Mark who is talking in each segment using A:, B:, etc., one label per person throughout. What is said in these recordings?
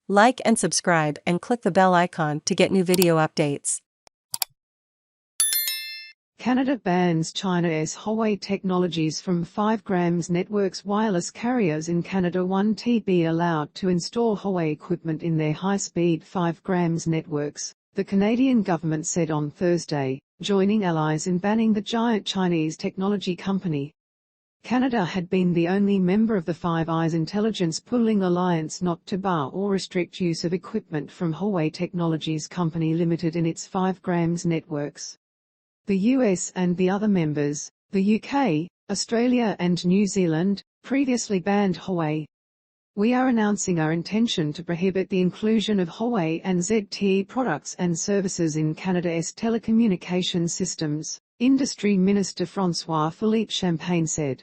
A: Like and subscribe and click the bell icon to get new video updates.
B: Canada bans China's Huawei technologies from 5G networks. Wireless carriers in Canada 1TB allowed to install Huawei equipment in their high-speed 5G networks, the Canadian government said on Thursday, joining allies in banning the giant Chinese technology company. Canada had been the only member of the Five Eyes intelligence pooling alliance not to bar or restrict use of equipment from Huawei Technologies Company Limited in its 5G networks. The US and the other members, the UK, Australia and New Zealand, previously banned Huawei. We are announcing our intention to prohibit the inclusion of Huawei and ZTE products and services in Canada's telecommunications systems, Industry Minister François-Philippe Champagne said.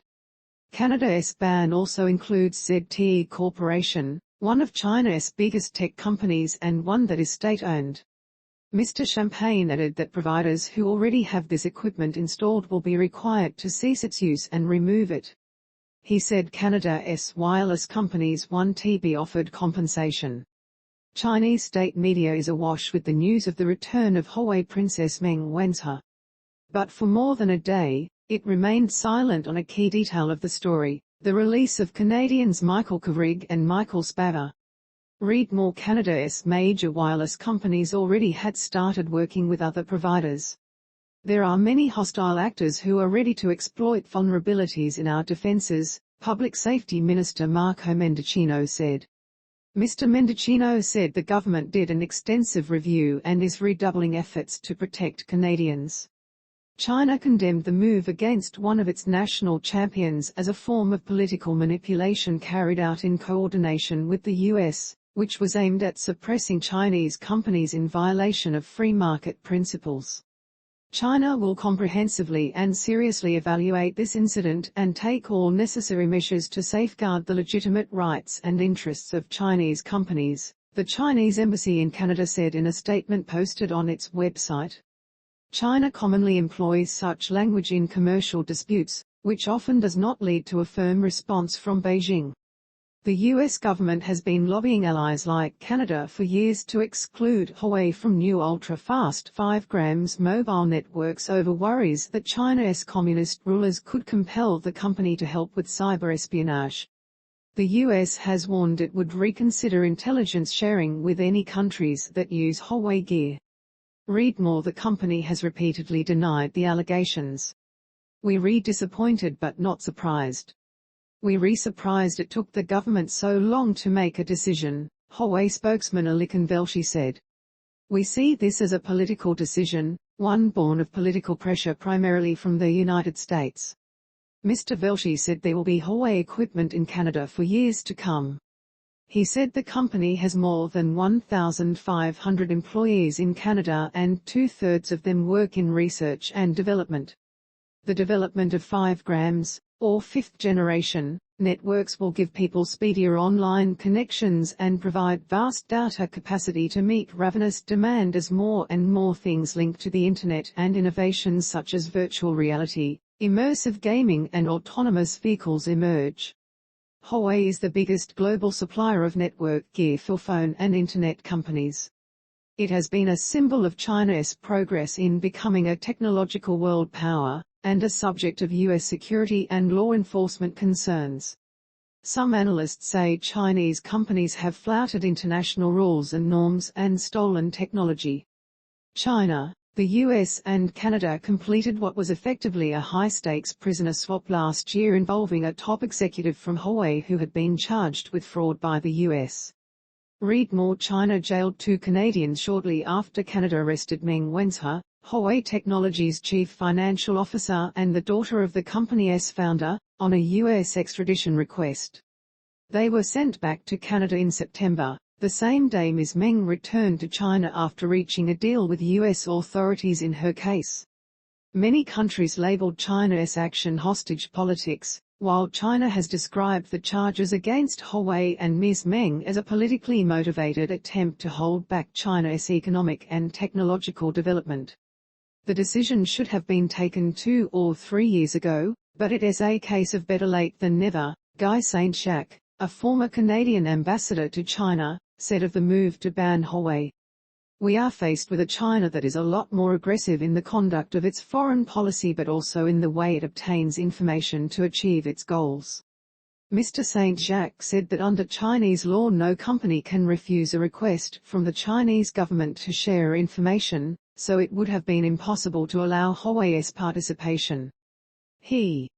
B: Canada's ban also includes ZTE Corporation, one of China's biggest tech companies and one that is state-owned. Mr. Champagne added that providers who already have this equipment installed will be required to cease its use and remove it. He said Canada's wireless companies 1TB offered compensation. Chinese state media is awash with the news of the return of Huawei Princess Meng Wanzhou. But for more than a day, it remained silent on a key detail of the story, the release of Canadians Michael Kovrig and Michael Spavor. Read more. Canada's major wireless companies already had started working with other providers. There are many hostile actors who are ready to exploit vulnerabilities in our defenses, Public Safety Minister Marco Mendicino said. Mr. Mendicino said the government did an extensive review and is redoubling efforts to protect Canadians. China condemned the move against one of its national champions as a form of political manipulation carried out in coordination with the US, which was aimed at suppressing Chinese companies in violation of free market principles. China will comprehensively and seriously evaluate this incident and take all necessary measures to safeguard the legitimate rights and interests of Chinese companies, the Chinese embassy in Canada said in a statement posted on its website. China commonly employs such language in commercial disputes, which often does not lead to a firm response from Beijing. The US government has been lobbying allies like Canada for years to exclude Huawei from new ultra-fast 5G mobile networks over worries that China's communist rulers could compel the company to help with cyber espionage. The US has warned it would reconsider intelligence sharing with any countries that use Huawei gear. Read more. The company has repeatedly denied the allegations. We're disappointed but not surprised. We're surprised it took the government so long to make a decision, Huawei spokesman Alican Velshi said. We see this as a political decision, one born of political pressure primarily from the United States. Mr. Velshi said there will be Huawei equipment in Canada for years to come. He said the company has more than 1,500 employees in Canada and 2/3 of them work in research and development. The development of 5G, or fifth generation, networks will give people speedier online connections and provide vast data capacity to meet ravenous demand as more and more things link to the Internet and innovations such as virtual reality, immersive gaming and autonomous vehicles emerge. Huawei is the biggest global supplier of network gear for phone and Internet companies. It has been a symbol of China's progress in becoming a technological world power, and a subject of US security and law enforcement concerns. Some analysts say Chinese companies have flouted international rules and norms and stolen technology. China, the US and Canada completed what was effectively a high-stakes prisoner swap last year involving a top executive from Huawei who had been charged with fraud by the US. Read more. China jailed 2 Canadians shortly after Canada arrested Meng Wanzhou, Huawei Technologies' chief financial officer and the daughter of the company's founder, on a US extradition request. They were sent back to Canada in September, the same day Ms. Meng returned to China after reaching a deal with US authorities in her case. Many countries labeled China's action hostage politics, while China has described the charges against Huawei and Ms. Meng as a politically motivated attempt to hold back China's economic and technological development. The decision should have been taken 2 or 3 years ago, but it is a case of better late than never, Guy Saint-Jacques, a former Canadian ambassador to China, said of the move to ban Huawei. We are faced with a China that is a lot more aggressive in the conduct of its foreign policy but also in the way it obtains information to achieve its goals. Mr. Saint Jacques said that under Chinese law no company can refuse a request from the Chinese government to share information, so it would have been impossible to allow Huawei's participation. He